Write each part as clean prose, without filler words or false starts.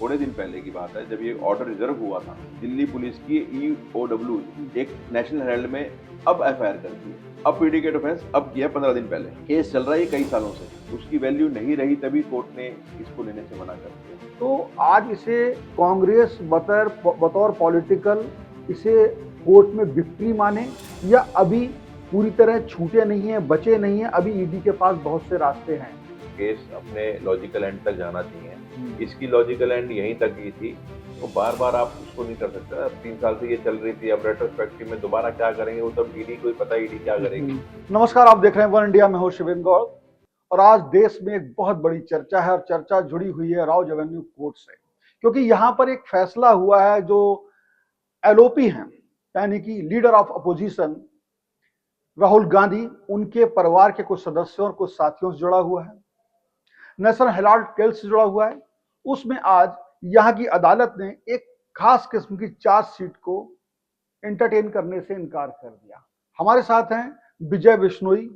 थोड़े दिन पहले की बात है, जब ये ऑर्डर रिजर्व हुआ था, दिल्ली पुलिस की EOW एक नेशनल हेराल्ड में अब FIR कर दी, अब प्रीडिकेट ऑफेंस अब किया 15 दिन पहले। केस चल रहा है कई सालों से, उसकी वैल्यू नहीं रही तभी कोर्ट ने इसको लेने से मना कर दिया। तो आज इसे कांग्रेस बतौर पॉलिटिकल इसे कोर्ट में विक्ट्री माने, या अभी पूरी तरह छूटे नहीं है, बचे नहीं है, अभी ईडी के पास बहुत से रास्ते हैं। केस अपने लॉजिकल एंड तक जाना चाहिए, इसकी लॉजिकल एंड यहीं तक ही थी, तो बार बार आप उसको नहीं कर सकते। अब 3 साल से ये चल रही थी, अब रेट्रोस्पेक्टिव में दोबारा क्या करेंगे वो तब ईडी को ही पता, ईडी क्या करेगी। नमस्कार, आप देख रहे हैं वन इंडिया में, हूं शिवेंद्र गौड़। और आज देश में एक बहुत बड़ी चर्चा है, और चर्चा जुड़ी हुई है राउज एवेन्यू कोर्ट से, क्योंकि यहां पर एक फैसला हुआ है जो LOP हैं, यानी कि leader of opposition Rahul Gandhi, उनके परिवार के कुछ सदस्यों और कुछ साथियों से जुड़ा हुआ है, नेशनल हेराल्ड केस से जुड़ा हुआ है। उसमें आज यहाँ की अदालत ने एक खास किस्म की चार्जशीट को एंटरटेन करने से इनकार कर दिया। हमारे साथ हैं विजय बिश्नोई,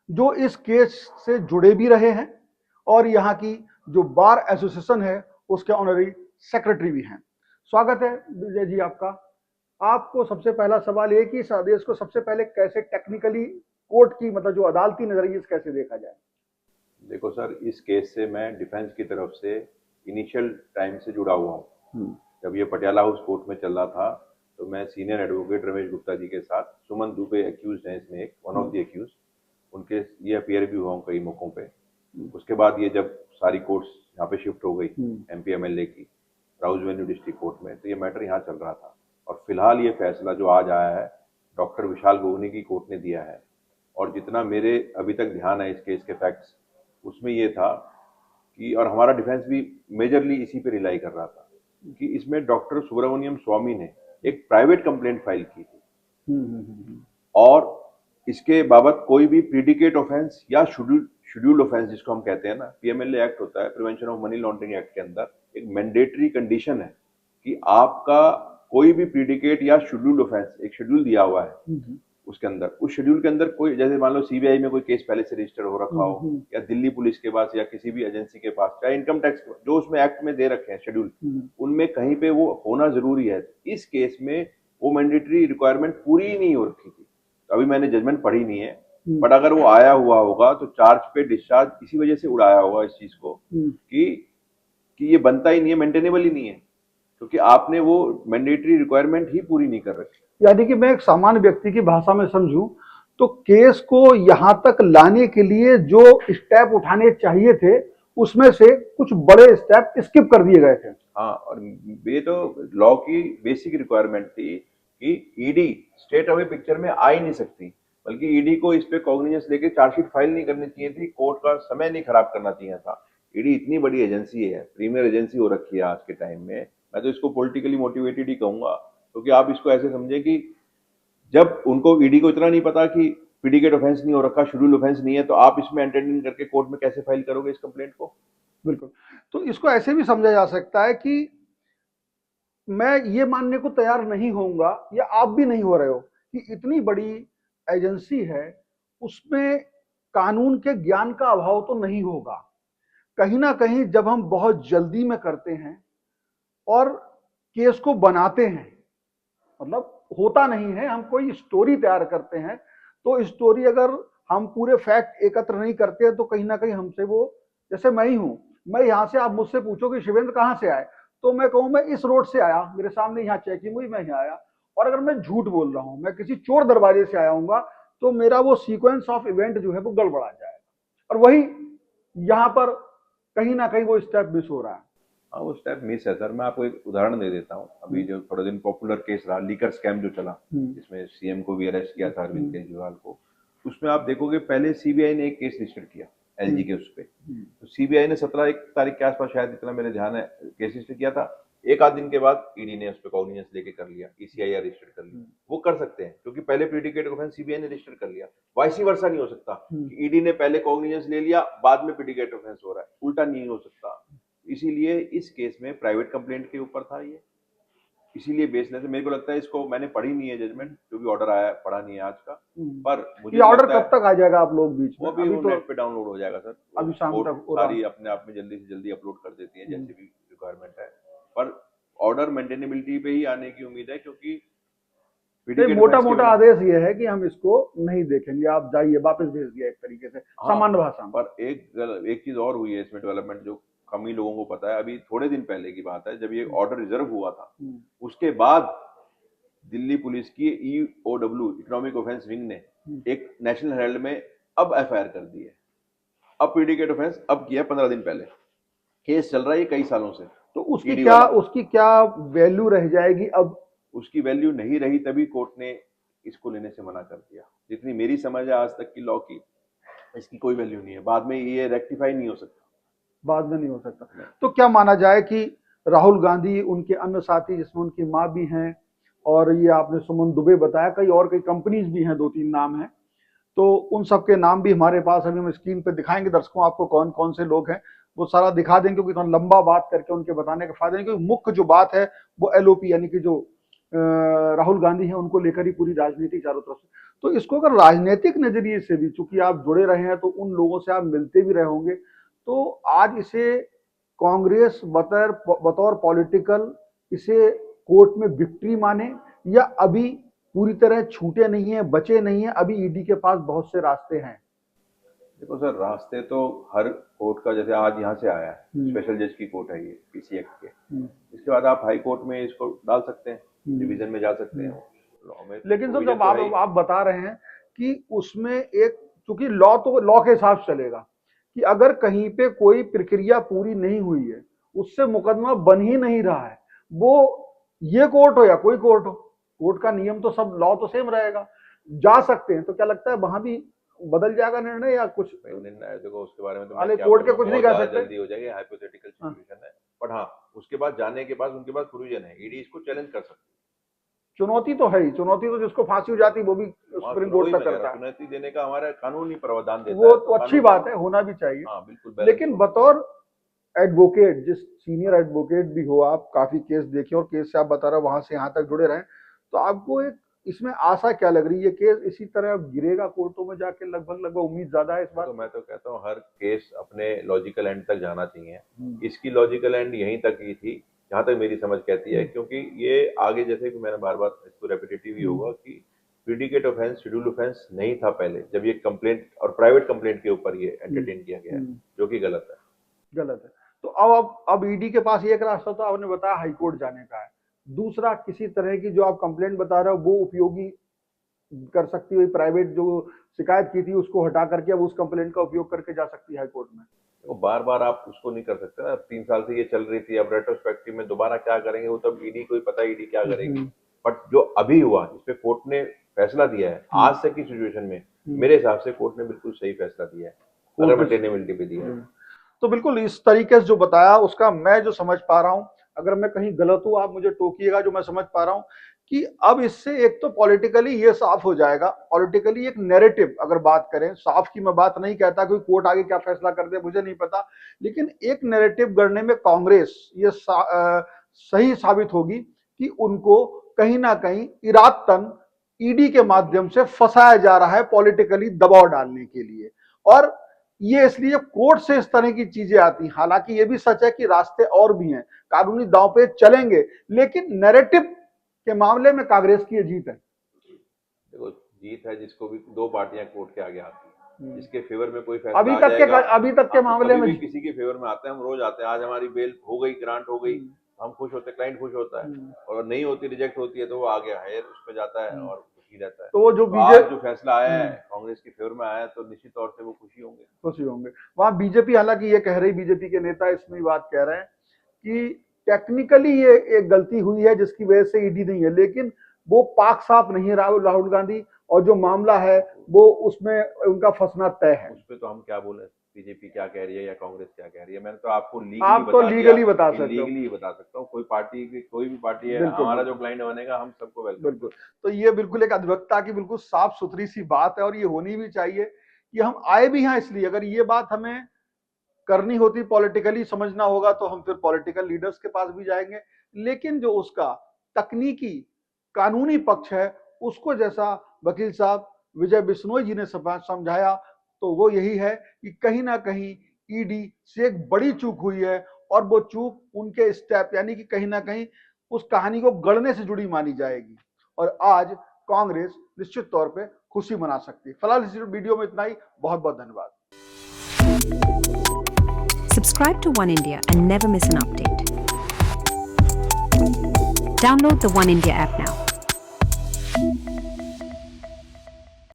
जो इस केस से जुड़े भी रहे हैं और यहाँ की जो बार एसोसिएशन है उसके ऑनरी सेक्रेटरी भी हैं। स्वागत है विजय जी आपका। आपको सबसे पहला सवाल ये कि इस आदेश को सबसे पहले कैसे टेक्निकली कोर्ट की मतलब जो अदालती नजरिए से कैसे देखा जाए? देखो सर, इस केस से मैं डिफेंस की तरफ से इनिशियल टाइम से जुड़ा हुआ हूँ। जब ये पटियाला हाउस कोर्ट में चल रहा था तो मैं सीनियर एडवोकेट रमेश गुप्ता जी के साथ, सुमन दुबे एक्यूज हैं इसमें, एक वन ऑफ द एक्यूज, उनके ये अपीयर भी हुआ हूँ कई मौकों पे। उसके बाद ये जब सारी कोर्ट्स यहाँ पे शिफ्ट हो गई MP MLA की राउज एवेन्यू डिस्ट्रिक्ट कोर्ट में, तो ये मैटर यहाँ चल रहा था। और फिलहाल ये फैसला जो आज आया है डॉक्टर विशाल गोगनी की कोर्ट ने दिया है, और जितना मेरे अभी तक ध्यान है इस केस के फैक्ट्स, उसमें ये था कि, और हमारा डिफेंस भी मेजरली इसी पे रिलाई कर रहा था, कि इसमें डॉक्टर सुब्रमण्यम स्वामी ने एक प्राइवेट कंप्लेंट फाइल की थी, और इसके बाबत कोई भी प्रीडिकेट ऑफेंस या शेड्यूल्ड ऑफेंस जिसको हम कहते हैं ना, PMLA एक्ट होता है, prevention of money laundering act के अंदर एक मैंडेटरी कंडीशन है कि आपका कोई भी प्रीडिकेट या शेड्यूल्ड ऑफेंस, एक शेड्यूल दिया हुआ है उसके अंदर, उस शेड्यूल के अंदर कोई, जैसे मान लो CBI में कोई केस पहले से रजिस्टर हो रखा हो, या दिल्ली पुलिस के पास या किसी भी एजेंसी के पास, चाहे इनकम टैक्स जो उसमें एक्ट में दे रखे हैं शेड्यूल, उनमें कहीं पे वो होना जरूरी है। इस केस में वो मैंडेटरी रिक्वायरमेंट पूरी ही नहीं हो रखी थी। तो अभी मैंने जजमेंट पढ़ी नहीं है, बट अगर वो आया हुआ होगा तो चार्ज पे डिस्चार्ज इसी वजह से उड़ाया होगा इस चीज को, कि ये बनता ही नहीं है, मेंटेनेबल ही नहीं है, क्योंकि आपने वो मैंडेटरी रिक्वायरमेंट ही पूरी नहीं कर रखी। यानी कि मैं एक सामान्य व्यक्ति की भाषा में समझूं तो केस को यहां तक लाने के लिए जो स्टेप उठाने चाहिए थे उसमें से कुछ बड़े स्टेप स्किप कर दिए गए थे। हाँ, और ये तो लॉ की बेसिक रिक्वायरमेंट थी कि ईडी स्टेट अवे पिक्चर में आ ही नहीं सकती, बल्कि ईडी को इस पे कॉग्निजेंस लेके चार्जशीट फाइल नहीं करनी चाहिए थी, कोर्ट का समय नहीं खराब करना चाहिए था। ईडी इतनी बड़ी एजेंसी है, प्रीमियर एजेंसी हो रखी है आज के टाइम में, मैं तो इसको पॉलिटिकली मोटिवेटेड ही कहूंगा, क्योंकि आप इसको ऐसे समझे कि जब उनको, ईडी को इतना नहीं पता कि प्रीडिकेट ऑफेंस नहीं हो रखा, शेड्यूल ऑफेंस नहीं है, तो आप इसमें एंटरटेन करके कोर्ट में कैसे फाइल करोगे इस कंप्लेंट को? बिल्कुल। तो इसको ऐसे भी समझा जा सकता है कि मैं ये मानने को तैयार नहीं होऊंगा, या आप भी नहीं हो रहे हो, कि इतनी बड़ी एजेंसी है उसमें कानून के ज्ञान का अभाव तो नहीं होगा। कहीं ना कहीं जब हम बहुत जल्दी में करते हैं और केस को बनाते हैं, मतलब होता नहीं है, हम कोई स्टोरी तैयार करते हैं, तो स्टोरी अगर हम पूरे फैक्ट एकत्र नहीं करते हैं तो कहीं ना कहीं हमसे वो, जैसे मैं ही हूं, मैं यहां से, आप मुझसे पूछो कि शिवेंद्र कहां से आए, तो मैं कहूं मैं इस रोड से आया, मेरे सामने यहाँ चेकिंग हुई, मैं यहाँ आया। और अगर मैं झूठ बोल रहा हूं, मैं किसी चोर दरवाजे से आया हूँ, तो मेरा वो सीक्वेंस ऑफ इवेंट जो है वो गड़बड़ा जाएगा। और वही यहाँ पर कहीं ना कहीं वो स्टेप मिस हो रहा है। हाँ, वो स्टेप मिस है सर। मैं आपको एक उदाहरण दे देता हूँ। अभी जो थोड़े दिन पॉपुलर केस रहा, लीकर स्कैम जो चला, जिसमें CM को भी अरेस्ट किया था, अरविंद केजरीवाल को, उसमें आप देखोगे पहले CBI ने एक केस रजिस्टर किया LG के उस पे, तो CBI ने 17 तारीख के आसपास, शायद इतना मेरे ध्यान है, केस रजिस्टर किया था। एक आध दिन के बाद ईडी ने उस पर कॉग्निजेंस लेके कर लिया, ECIR रजिस्टर कर लिया। वो कर सकते हैं क्योंकि पहले प्रीडिकेट ऑफेंस CBI ने रजिस्टर कर लिया। वाइसी वर्सा नहीं हो सकता कि ईडी ने पहले कॉग्निजेंस ले लिया, बाद में प्रीडिकेट ऑफेंस हो रहा है, उल्टा नहीं हो सकता। इसीलिए इस केस में प्राइवेट कंप्लेंट के ऊपर था ये, इसीलिए बेसलेस है। मेरे को लगता है, इसको मैंने पढ़ी नहीं है जजमेंट, जो भी ऑर्डर आया पढ़ा नहीं है आज का, पर मुझे ये ऑर्डर कब तक आ जाएगा आप लोग बीच में? वो भी तो नेट पे डाउनलोड हो जाएगा सर, अभी शाम तक सारी अपने आप में जल्दी से जल्दी अपलोड कर देती है, जैसे भी रिक्वायरमेंट है, पर ऑर्डर मेंटेनेबिलिटी पे ही आने की उम्मीद है, क्योंकि मोटा मोटा आदेश ये है कि हम इसको नहीं देखेंगे, आप जाइए, वापस भेज दिया एक तरीके से, सामान्य भाषा में। पर एक चीज और हुई है इसमें डेवलपमेंट, जो कम ही लोगों को पता है। अभी थोड़े दिन पहले की बात है, जब ये ऑर्डर रिजर्व हुआ था, उसके बाद दिल्ली पुलिस की EOW इकोनॉमिक ऑफेंस विंग ने एक नेशनल हेराल्ड में अब FIR कर दी है। अब प्रीडिकेट ऑफेंस अब किया 15 दिन पहले, केस चल रहा है कई सालों से। तो उसकी क्या वैल्यू रह जाएगी अब? उसकी वैल्यू नहीं रही, तभी कोर्ट ने इसको लेने से मना कर दिया। जितनी मेरी समझ है आज तक की लॉ की, इसकी कोई वैल्यू नहीं है, बाद में ये रेक्टिफाई नहीं हो सकता। बाद में नहीं हो सकता। तो क्या माना जाए कि राहुल गांधी, उनके अन्य साथी जिसमें उनकी मां भी हैं, और ये आपने सुमन दुबे बताया, कई कंपनीज भी हैं, 2-3 नाम हैं, तो उन सबके नाम भी हमारे पास अभी हम स्क्रीन पे दिखाएंगे दर्शकों आपको, कौन कौन से लोग हैं वो सारा दिखा देंगे, क्योंकि इतना लंबा बात करके उनके बताने का फायदा नहीं, क्योंकि मुख्य जो बात है वो LOP यानी कि जो राहुल गांधी हैं उनको लेकर ही पूरी राजनीति चारों तरफ से। तो इसको अगर राजनीतिक नजरिए से भी, चूंकि आप जुड़े रहे हैं तो उन लोगों से आप मिलते भी रहे होंगे, तो आज इसे कांग्रेस बतौर पॉलिटिकल इसे कोर्ट में विक्ट्री माने, या अभी पूरी तरह छूटे नहीं है, बचे नहीं है, अभी ED के पास बहुत से रास्ते हैं? देखो सर, रास्ते तो हर कोर्ट का, जैसे आज यहाँ से आया है, स्पेशल जज की कोर्ट है ये PC एक्ट के, इसके बाद आप हाई कोर्ट में इसको डाल सकते हैं, डिवीजन में जा सकते हैं लॉ में। लेकिन सर जब आप बता रहे हैं कि उसमें एक, चूंकि लॉ तो लॉ के हिसाब से चलेगा कि अगर कहीं पे कोई प्रक्रिया पूरी नहीं हुई है, उससे मुकदमा बन ही नहीं रहा है, वो ये कोर्ट हो या कोई कोर्ट हो, कोर्ट का नियम तो सब, लॉ तो सेम रहेगा, जा सकते हैं। तो क्या लगता है वहां भी बदल जाएगा निर्णय या कुछ? निर्णय देखो उसके बारे में तो मैं कोर्ट के कुछ नहीं कह सकते, जल्दी हो जाएगी, हाइपोथेटिकल सिचुएशन है। बट हाँ, उसके बाद जाने के बाद उनके पास प्रोविजन है, ED इसको चैलेंज कर सकती है। चुनौती तो है ही, चुनौती तो जिसको फांसी हो जाती वो भी सुप्रीम कोर्ट तक करता है। चुनौती देने का हमारा कानूनी प्रावधान देता है, वो तो अच्छी बात है, होना भी चाहिए। हाँ बिल्कुल। लेकिन बतौर एडवोकेट, जिस सीनियर एडवोकेट भी हो आप, काफी केस देखे और केस से आप बता रहे हो वहां से यहाँ तक जुड़े रहे, तो आपको एक इसमें आशा क्या लग रही है? केस इसी तरह गिरेगा कोर्टों में जाके? लगभग उम्मीद ज्यादा है इस बार। तो मैं तो कहता हूँ हर केस अपने लॉजिकल एंड तक जाना चाहिए। इसकी लॉजिकल एंड यहीं तक ही थी जहां तक मेरी समझ कहती है, क्योंकि ये आगे, जैसे कि मैंने बार बार इसको रेपिटेटिव ही होगा कि प्रीडिकेट ऑफेंस शेड्यूल ऑफेंस नहीं था पहले, जब ये कंप्लेंट और प्राइवेट कंप्लेंट के ऊपर ये एंटरटेन किया गया है, जो कि गलत है। तो अब ED के पास एक रास्ता तो आपने बताया हाईकोर्ट जाने का है, दूसरा किसी तरह की जो आप कंप्लेंट बता रहे हो वो उपयोगी कर सकती हुई प्राइवेट जो शिकायत की थी उसको हटा करके अब उस कंप्लेंट का उपयोग करके जा सकती है हाईकोर्ट में? तो बार बार आप उसको नहीं कर सकते ना, 3 साल से ये चल रही थी, अब रेट्रोस्पेक्टिव में दोबारा क्या करेंगे वो तब ED को ही पता है ED क्या करेगी। बट जो अभी हुआ, इस पे कोर्ट ने फैसला दिया है, आज तक की सिचुएशन में मेरे हिसाब से कोर्ट ने बिल्कुल सही फैसला दिया है, अगर मेंटेनेबिलिटी पे दिया है। तो बिल्कुल इस तरीके से जो बताया उसका मैं जो समझ पा रहा हूं, अगर मैं कहीं गलत हूं आप मुझे टोकिएगा, जो मैं समझ पा रहा हूं कि अब इससे एक तो पॉलिटिकली ये साफ हो जाएगा, पॉलिटिकली एक नैरेटिव अगर बात करें, साफ की मैं बात नहीं कहता कि कोर्ट आगे क्या फैसला कर दे मुझे नहीं पता, लेकिन एक नैरेटिव गढ़ने में कांग्रेस ये सही साबित होगी कि उनको कहीं ना कहीं इरादतन ED के माध्यम से फंसाया जा रहा है पॉलिटिकली दबाव डालने के लिए, और ये इसलिए कोर्ट से इस तरह की चीजें आती हैं। हालांकि ये भी सच है कि रास्ते और भी हैं, कानूनी दांव पे चलेंगे, लेकिन नैरेटिव के मामले में कांग्रेस की ये जीत है। देखो जीत है, जिसको भी 2 पार्टियां कोर्ट के आगे आती हैं, जिसके फेवर में कोई फैसला अभी तक के मामले में किसी के फेवर में आते हैं, हम रोज आते हैं, आज हमारी बेल हो गई, ग्रांट हो गई, हम खुश होते, क्लाइंट खुश होता है, और नहीं होती, रिजेक्ट होती है, तो वो आ गया हायर उस पर जाता है और खुशी रहता है। तो वो जो फैसला आया है कांग्रेस के फेवर में आया है, तो निश्चित तौर से वो खुशी होंगे। वहां बीजेपी, हालांकि ये कह रही, बीजेपी के नेता इसमें बात कह रहे हैं कि टेक्निकली ये एक गलती हुई है जिसकी वजह से ED नहीं है, लेकिन वो पाक साफ नहीं है राहुल गांधी, और जो मामला है वो उसमें उनका फंसना तय है। उस पर तो हम क्या बोले, बीजेपी क्या कह रही है या कांग्रेस क्या कह रही है, मैंने तो आपको लीगली बता सकता हूँ। कोई भी पार्टी है, हमारा जो क्लाइंट बनेगा हम सबको वेलकम। बिल्कुल, तो ये बिल्कुल एक अधिवक्ता की बिल्कुल साफ सुथरी सी बात है, और ये होनी भी चाहिए कि हम आए भी हैं इसलिए। अगर ये बात हमें करनी होती, पॉलिटिकली समझना होगा, तो हम फिर पॉलिटिकल लीडर्स के पास भी जाएंगे, लेकिन जो उसका तकनीकी कानूनी पक्ष है उसको, जैसा वकील साहब विजय बिश्नोई जी ने समझाया, तो वो यही है कि कहीं ना कहीं ED से एक बड़ी चूक हुई है, और वो चूक उनके स्टेप यानी कि कहीं ना कहीं उस कहानी को गढ़ने से जुड़ी मानी जाएगी और आज कांग्रेस निश्चित तौर पे खुशी मना सकती है। फिलहाल इस वीडियो में इतना ही। बहुत बहुत धन्यवाद। Subscribe to One India and never miss an update. Download the One India app now.